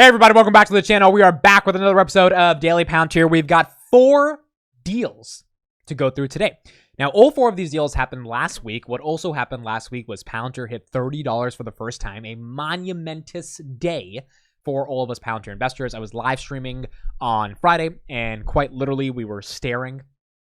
Hey everybody, welcome back to the channel. We are back with another episode of Daily Palantir. We've got 4 deals to go through today. Now, all 4 of these deals happened last week. What also happened last week was Palantir hit $30 for the first time, a monumentous day for all of us Palantir investors. I was live streaming on Friday, and quite literally, we were staring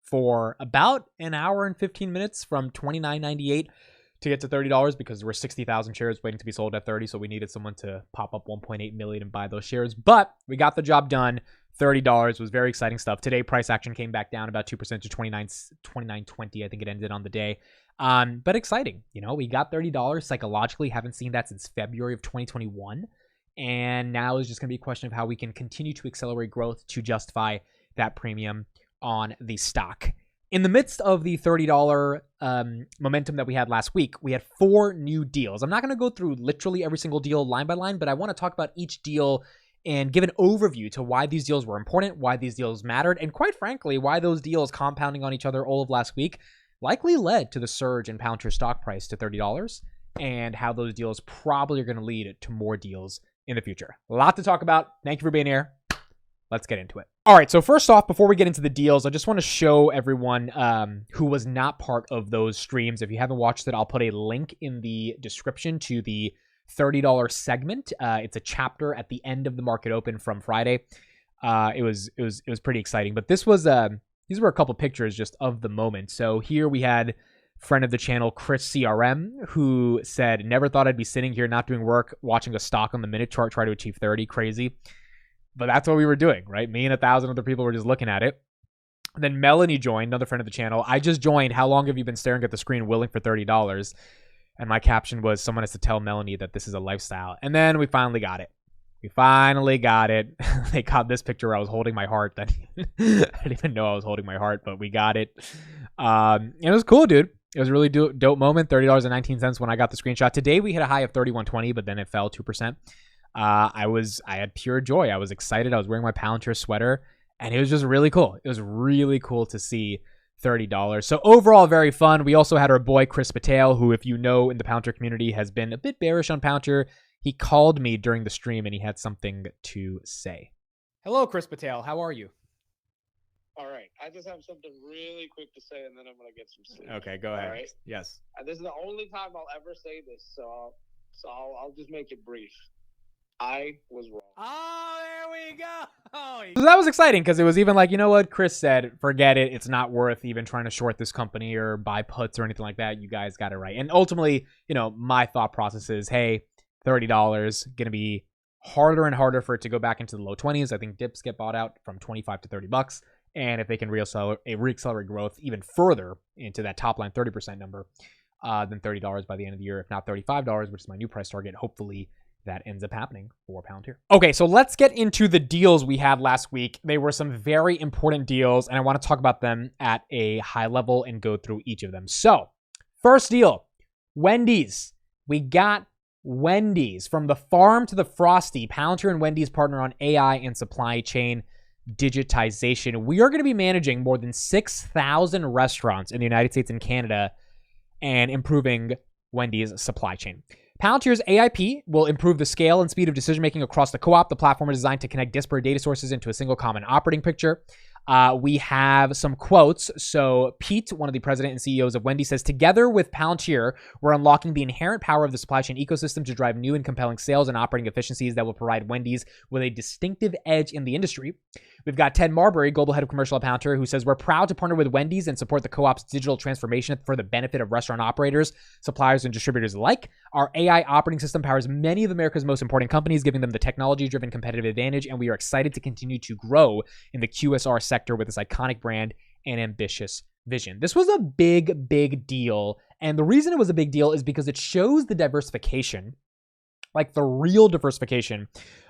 for about an hour and 15 minutes from $29.98 to get to $30 because there were 60,000 shares waiting to be sold at 30, so we needed someone to pop up 1.8 million and buy those shares. But we got the job done. $30 was very exciting stuff. Today, price action came back down about 2% to 29.20. I think it ended on the day. But exciting. You know, we got $30 psychologically. Haven't seen that since February of 2021. And now is just going to be a question of how we can continue to accelerate growth to justify that premium on the stock. In the midst of the $30 momentum that we had last week, we had 4 new deals. I'm not going to go through literally every single deal line by line, but I want to talk about each deal and give an overview to why these deals were important, why these deals mattered, and quite frankly, why those deals compounding on each other all of last week likely led to the surge in Palantir stock price to $30, and how those deals probably are going to lead to more deals in the future. A lot to talk about. Thank you for being here. Let's get into it. All right, so first off, before we get into the deals, I just want to show everyone who was not part of those streams. If you haven't watched it, I'll put a link in the description to the $30 segment. It's a chapter at the end of the market open from Friday. It was pretty exciting. But this was these were a couple pictures just of the moment. So here we had friend of the channel, Chris CRM, who said, "Never thought I'd be sitting here not doing work, watching a stock on the minute chart try to achieve 30. Crazy." But that's what we were doing, right? Me and 1,000 other people were just looking at it. And then Melanie joined, another friend of the channel. "I just joined. How long have you been staring at the screen willing for $30? And my caption was, "Someone has to tell Melanie that this is a lifestyle." And then we finally got it. We finally got it. They caught this picture where I was holding my heart. I didn't even know I was holding my heart, but we got it. It was cool, dude. It was a really dope moment. $30.19 when I got the screenshot. Today we hit a high of 31.20, but then it fell 2%. I had pure joy. I was excited. I was wearing my Palantir sweater, and it was just really cool. It was really cool to see $30. So overall, very fun. We also had our boy Chris Patel, who, if you know, in the Palantir community, has been a bit bearish on Palantir. He called me during the stream, and he had something to say. Hello, Chris Patel. How are you? All right. I just have something really quick to say, and then I'm going to get some sleep. Okay, go ahead. All right? Yes. This is the only time I'll ever say this, so I'll just make it brief. I was wrong. Oh, there we go. So that was exciting because it was even like, you know what? Chris said, forget it. It's not worth even trying to short this company or buy puts or anything like that. You guys got it right. And ultimately, you know, my thought process is, hey, $30 going to be harder and harder for it to go back into the low 20s. I think dips get bought out from 25 to $30. And if they can reaccelerate growth even further into that top line 30% number, then $30 by the end of the year, if not $35, which is my new price target, hopefully that ends up happening for Palantir. Okay, so let's get into the deals we had last week. They were some very important deals, and I want to talk about them at a high level and go through each of them. So, first deal, Wendys. We got Wendys. From the farm to the frosty, Palantir and Wendys partner on AI and supply chain digitization. We are going to be managing more than 6,000 restaurants in the United States and Canada and improving Wendys' supply chain. Palantir's AIP will improve the scale and speed of decision-making across the co-op. The platform is designed to connect disparate data sources into a single common operating picture. We have some quotes. So Pete, one of the president and CEOs of Wendys, says, "Together with Palantir, we're unlocking the inherent power of the supply chain ecosystem to drive new and compelling sales and operating efficiencies that will provide Wendys with a distinctive edge in the industry." We've got Ted Marbury, global head of commercial at Palantir, who says, "We're proud to partner with Wendys and support the co-op's digital transformation for the benefit of restaurant operators, suppliers, and distributors alike. Our AI operating system powers many of America's most important companies, giving them the technology-driven competitive advantage, and we are excited to continue to grow in the QSR sector with this iconic brand and ambitious vision." This was a big, big deal, and the reason it was a big deal is because it shows the diversification, like the real diversification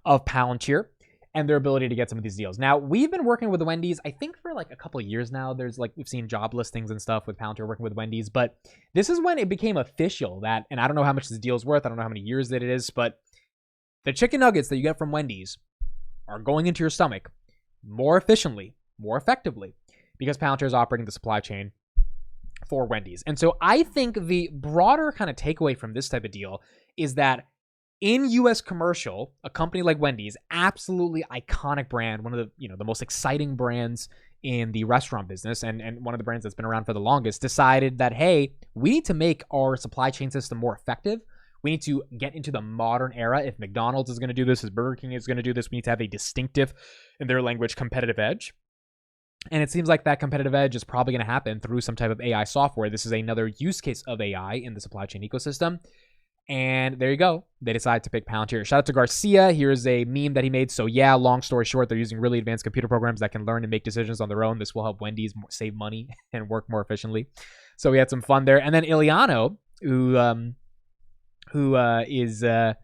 of Palantir and their ability to get some of these deals. Now, we've been working with the Wendys, I think, for like a couple of years now. There's like, we've seen job listings and stuff with Palantir working with Wendys, but this is when it became official that, and I don't know how much this deal is worth, I don't know how many years that it is, but the chicken nuggets that you get from Wendys are going into your stomach more efficiently, more effectively, because Palantir is operating the supply chain for Wendys. And so I think the broader kind of takeaway from this type of deal is that in U.S. commercial, a company like Wendy's, absolutely iconic brand, one of the most exciting brands in the restaurant business, and one of the brands that's been around for the longest, decided that, hey, we need to make our supply chain system more effective. We need to get into the modern era. If McDonald's is going to do this, if Burger King is going to do this, we need to have a distinctive, in their language, competitive edge. And it seems like that competitive edge is probably going to happen through some type of AI software. This is another use case of AI in the supply chain ecosystem. And there you go. They decided to pick Palantir. Shout out to Garcia. Here's a meme that he made. So yeah, long story short, they're using really advanced computer programs that can learn and make decisions on their own. This will help Wendy's save money and work more efficiently. So we had some fun there. And then Iliano, who is a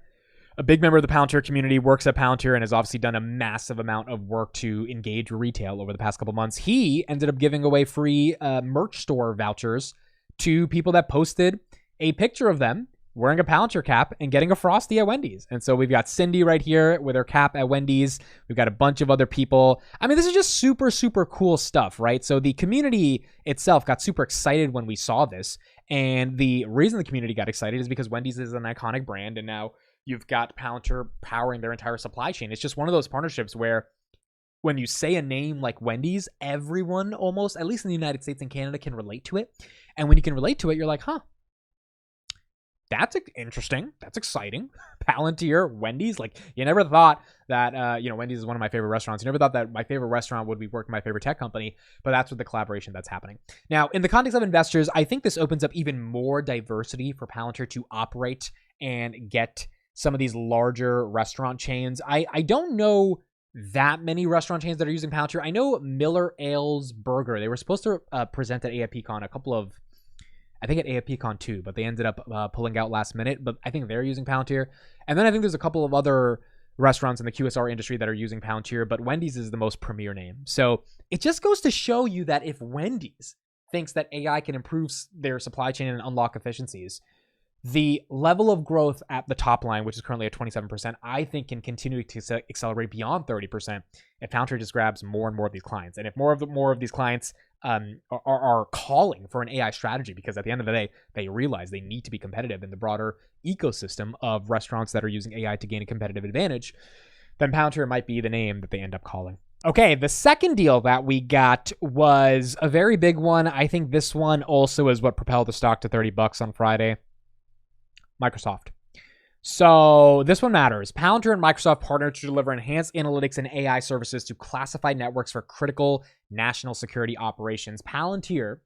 big member of the Palantir community, works at Palantir, and has obviously done a massive amount of work to engage retail over the past couple months. He ended up giving away free merch store vouchers to people that posted a picture of them wearing a Palantir cap and getting a Frosty at Wendy's. And so we've got Cindy right here with her cap at Wendy's. We've got a bunch of other people. I mean, this is just super, super cool stuff, right? So the community itself got super excited when we saw this. And the reason the community got excited is because Wendy's is an iconic brand, and now you've got Palantir powering their entire supply chain. It's just one of those partnerships where when you say a name like Wendy's, everyone almost, at least in the United States and Canada, can relate to it. And when you can relate to it, you're like, huh, that's interesting. That's exciting. Palantir, Wendy's. Like, you never thought that, Wendy's is one of my favorite restaurants. You never thought that my favorite restaurant would be working my favorite tech company, but that's with the collaboration that's happening. Now, in the context of investors, I think this opens up even more diversity for Palantir to operate and get some of these larger restaurant chains. I don't know that many restaurant chains that are using Palantir. I know Miller Ales Burger. They were supposed to present at AFPCon I think at AFPCon too, but they ended up pulling out last minute. But I think they're using Palantir. And then I think there's a couple of other restaurants in the QSR industry that are using Palantir, but Wendy's is the most premier name. So it just goes to show you that if Wendy's thinks that AI can improve their supply chain and unlock efficiencies, the level of growth at the top line, which is currently at 27%, I think can continue to accelerate beyond 30% if Palantir just grabs more and more of these clients. And if more of these clients are calling for an AI strategy, because at the end of the day, they realize they need to be competitive in the broader ecosystem of restaurants that are using AI to gain a competitive advantage, then Palantir might be the name that they end up calling. Okay, the second deal that we got was a very big one. I think this one also is what propelled the stock to $30 on Friday. Microsoft. So this one matters. Palantir and Microsoft partnered to deliver enhanced analytics and AI services to classified networks for critical national security operations. Palantir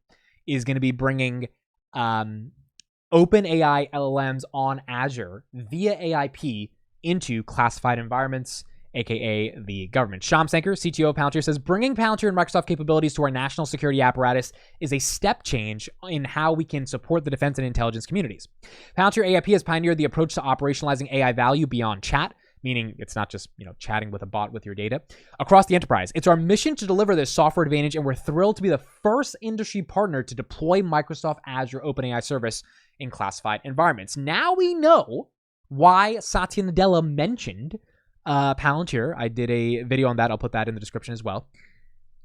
is going to be bringing OpenAI LLMs on Azure via AIP into classified environments, aka the government. Shyam Sankar, CTO of Palantir, says bringing Palantir and Microsoft capabilities to our national security apparatus is a step change in how we can support the defense and intelligence communities. Palantir AIP has pioneered the approach to operationalizing AI value beyond chat, meaning it's not just, chatting with a bot with your data, across the enterprise. It's our mission to deliver this software advantage, and we're thrilled to be the first industry partner to deploy Microsoft Azure OpenAI service in classified environments. Now we know why Satya Nadella mentioned Palantir. I did a video on that. I'll put that in the description as well,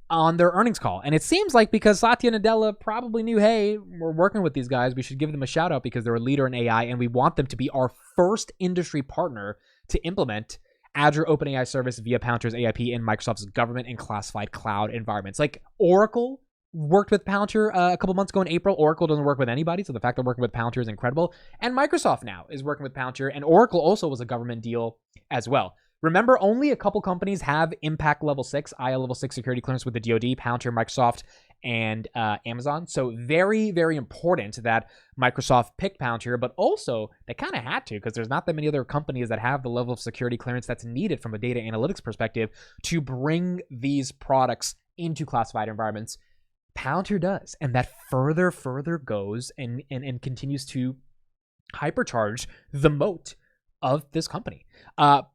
on their earnings call. And it seems like because Satya Nadella probably knew, hey, we're working with these guys, we should give them a shout out because they're a leader in AI, and we want them to be our first industry partner to implement Azure OpenAI service via Palantir's AIP in Microsoft's government and classified cloud environments. Like Oracle worked with Palantir a couple months ago in April. Oracle doesn't work with anybody, so the fact they're working with Palantir is incredible. And Microsoft now is working with Palantir, and Oracle also was a government deal as well. Remember, only a couple companies have Impact Level 6, IA Level 6 security clearance with the DoD, Palantir, Microsoft, and Amazon. So very, very important that Microsoft picked Palantir, but also they kind of had to because there's not that many other companies that have the level of security clearance that's needed from a data analytics perspective to bring these products into classified environments. Palantir does, and that further goes and continues to hypercharge the moat of this company.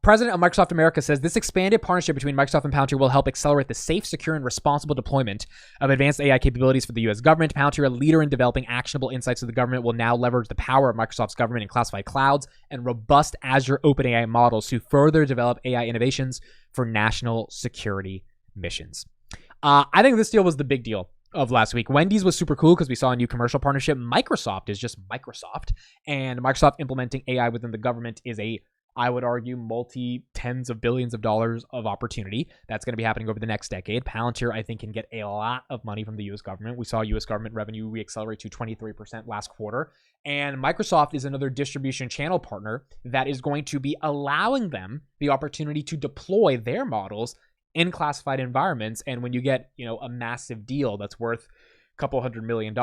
President of Microsoft America says this expanded partnership between Microsoft and Palantir will help accelerate the safe, secure, and responsible deployment of advanced AI capabilities for the U.S. government. Palantir, a leader in developing actionable insights to the government, will now leverage the power of Microsoft's government and classified clouds and robust Azure OpenAI models to further develop AI innovations for national security missions. I think this deal was the big deal of last week. Wendy's was super cool because we saw a new commercial partnership. Microsoft is just Microsoft, and Microsoft implementing AI within the government is a I would argue multi-tens of billions of dollars of opportunity. That's going to be happening over the next decade. Palantir, I think, can get a lot of money from the U.S. government. We saw U.S. government revenue reaccelerate to 23% last quarter. And Microsoft is another distribution channel partner that is going to be allowing them the opportunity to deploy their models in classified environments. And when you get, a massive deal that's worth couple $100 million,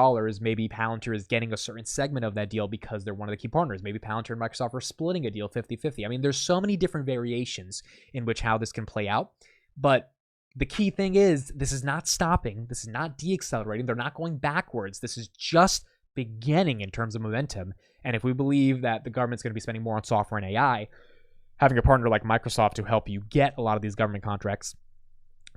maybe Palantir is getting a certain segment of that deal because they're one of the key partners. Maybe Palantir and Microsoft are splitting a deal 50-50. I mean, there's so many different variations in which how this can play out. But the key thing is this is not stopping. This is not deaccelerating. They're not going backwards. This is just beginning in terms of momentum. And if we believe that the government's going to be spending more on software and AI, having a partner like Microsoft to help you get a lot of these government contracts,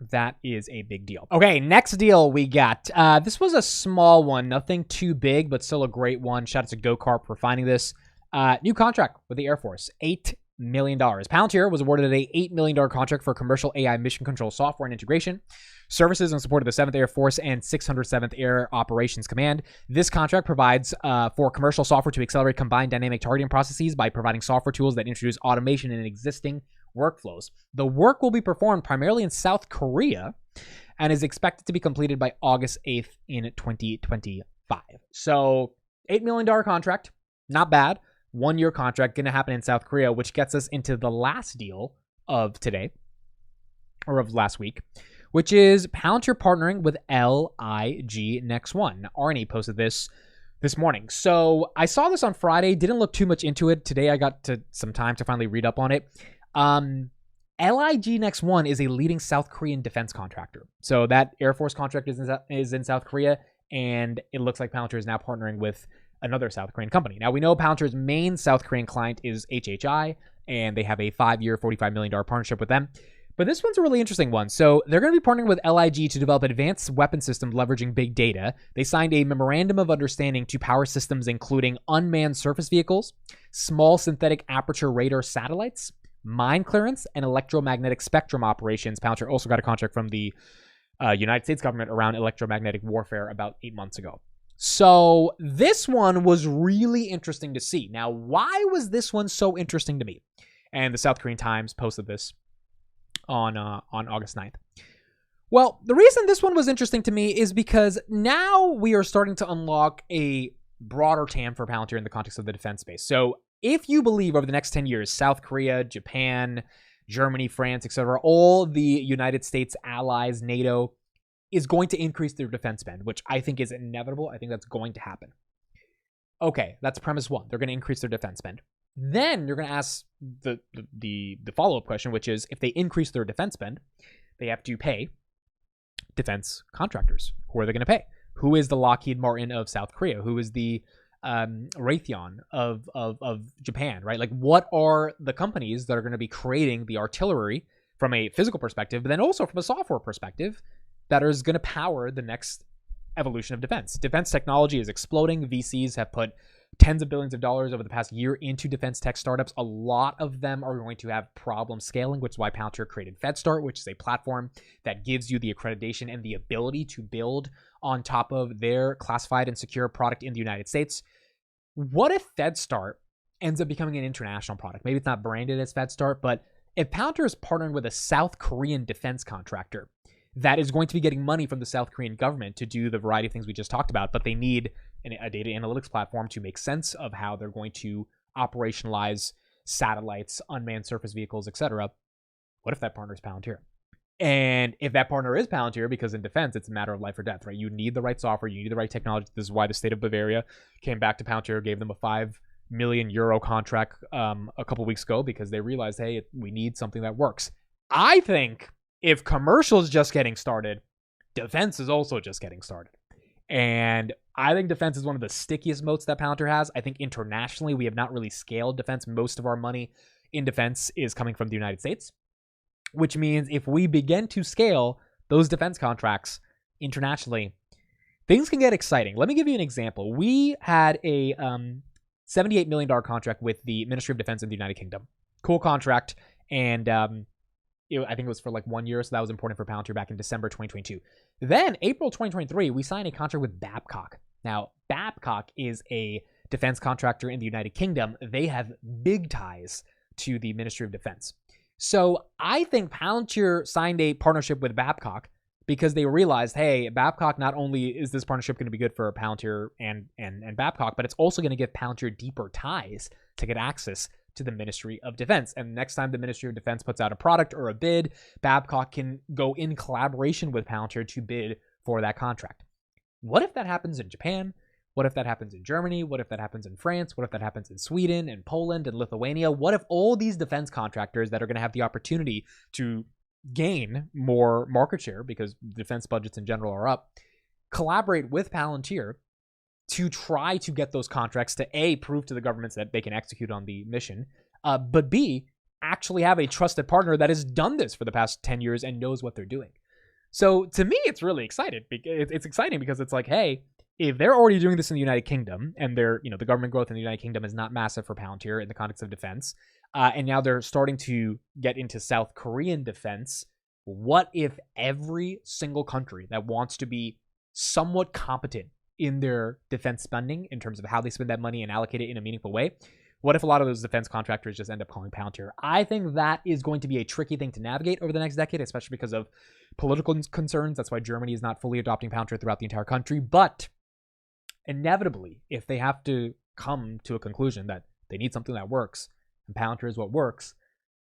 that is a big deal. Okay, next deal we got. This was a small one, nothing too big, but still a great one. Shout out to GoCarp for finding this. New contract with the Airforce, $8 million. Palantir was awarded a $8 million contract for commercial AI mission control software and integration, services in support of the 7th Air Force and 607th Air Operations Command. This contract provides for commercial software to accelerate combined dynamic targeting processes by providing software tools that introduce automation in existing workflows. The work will be performed primarily in South Korea and is expected to be completed by August 8th in 2025. So $8 million contract, not bad. 1-year contract going to happen in South Korea, which gets us into the last deal of today, or of last week, which is Palantir partnering with LIG Next One. Arnie posted this morning. So I saw this on Friday, didn't look too much into it. Today I got some time to finally read up on it. LIG Next One is a leading South Korean defense contractor. So that Air Force contract is in South Korea, and it looks like Palantir is now partnering with another South Korean company. Now, we know Palantir's main South Korean client is HHI, and they have a 5-year, $45 million partnership with them. But this one's a really interesting one. So they're going to be partnering with LIG to develop advanced weapon systems leveraging big data. They signed a memorandum of understanding to power systems including unmanned surface vehicles, small synthetic aperture radar satellites, mine clearance, and electromagnetic spectrum operations. Palantir also got a contract from the United States government around electromagnetic warfare about 8 months ago. So this one was really interesting to see. Now, why was this one so interesting to me? And the South Korean Times posted this on August 9th. Well, the reason this one was interesting to me is because now we are starting to unlock a broader TAM for Palantir in the context of the defense space. So if you believe over the next 10 years, South Korea, Japan, Germany, France, etc., all the United States allies, NATO, is going to increase their defense spend, which I think is inevitable. I think that's going to happen. Okay, that's premise one. They're going to increase their defense spend. Then you're going to ask the follow-up question, which is if they increase their defense spend, they have to pay defense contractors. Who are they going to pay? Who is the Lockheed Martin of South Korea? Who is the Raytheon of Japan, right? Like, what are the companies that are going to be creating the artillery from a physical perspective, but then also from a software perspective that is going to power the next evolution of defense? Defense technology is exploding. VCs have put tens of billions of dollars over the past year into defense tech startups. A lot of them are going to have problem scaling, which is why Palantir created FedStart, which is a platform that gives you the accreditation and the ability to build on top of their classified and secure product in the United States. What if FedStart ends up becoming an international product? Maybe it's not branded as FedStart, but if Palantir is partnering with a South Korean defense contractor that is going to be getting money from the South Korean government to do the variety of things we just talked about, but they need a data analytics platform to make sense of how they're going to operationalize satellites, unmanned surface vehicles, etc. What if that partner is Palantir? And if that partner is Palantir, because in defense, it's a matter of life or death, right? You need the right software, you need the right technology. This is why the state of Bavaria came back to Palantir, gave them a €5 million contract a couple weeks ago because they realized, hey, we need something that works. I think if commercial is just getting started, defense is also just getting started. And I think defense is one of the stickiest moats that Palantir has. I think internationally, we have not really scaled defense. Most of our money in defense is coming from the United States, which means if we begin to scale those defense contracts internationally, things can get exciting. Let me give you an example. We had a $78 million contract with the Ministry of Defense in the United Kingdom. Cool contract. And I think it was for like 1 year, so that was important for Palantir back in December 2022. Then, April 2023, we signed a contract with Babcock. Now, Babcock is a defense contractor in the United Kingdom. They have big ties to the Ministry of Defense. So I think Palantir signed a partnership with Babcock because they realized, hey, Babcock, not only is this partnership going to be good for Palantir and Babcock, but it's also going to give Palantir deeper ties to get access to the Ministry of Defense. And next time the Ministry of Defense puts out a product or a bid, Babcock can go in collaboration with Palantir to bid for that contract. What if that happens in Japan? What if that happens in Germany? What if that happens in France? What if that happens in Sweden and Poland and Lithuania? What if all these defense contractors that are going to have the opportunity to gain more market share because defense budgets in general are up, collaborate with Palantir to try to get those contracts to A, prove to the governments that they can execute on the mission, but B, actually have a trusted partner that has done this for the past 10 years and knows what they're doing. So to me, it's really exciting. It's exciting because it's like, hey, if they're already doing this in the United Kingdom and the government growth in the United Kingdom is not massive for Palantir in the context of defense, and now they're starting to get into South Korean defense, what if every single country that wants to be somewhat competent in their defense spending in terms of how they spend that money and allocate it in a meaningful way, what if a lot of those defense contractors just end up calling Palantir? I think that is going to be a tricky thing to navigate over the next decade, especially because of political concerns. That's why Germany is not fully adopting Palantir throughout the entire country. But inevitably, if they have to come to a conclusion that they need something that works, and Palantir is what works,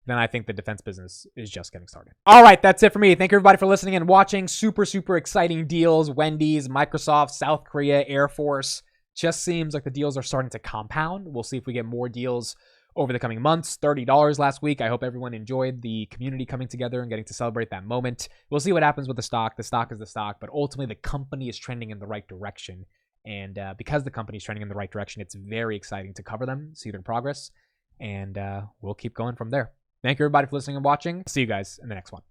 then I think the defense business is just getting started. All right, that's it for me. Thank you everybody for listening and watching. Super, super exciting deals. Wendys, Microsoft, South Korea, Airforce. Just seems like the deals are starting to compound. We'll see if we get more deals over the coming months. $30 last week. I hope everyone enjoyed the community coming together and getting to celebrate that moment. We'll see what happens with the stock. The stock is the stock, but ultimately the company is trending in the right direction. And because the company is trending in the right direction, it's very exciting to cover them, see their progress, and we'll keep going from there. Thank you everybody for listening and watching. See you guys in the next one.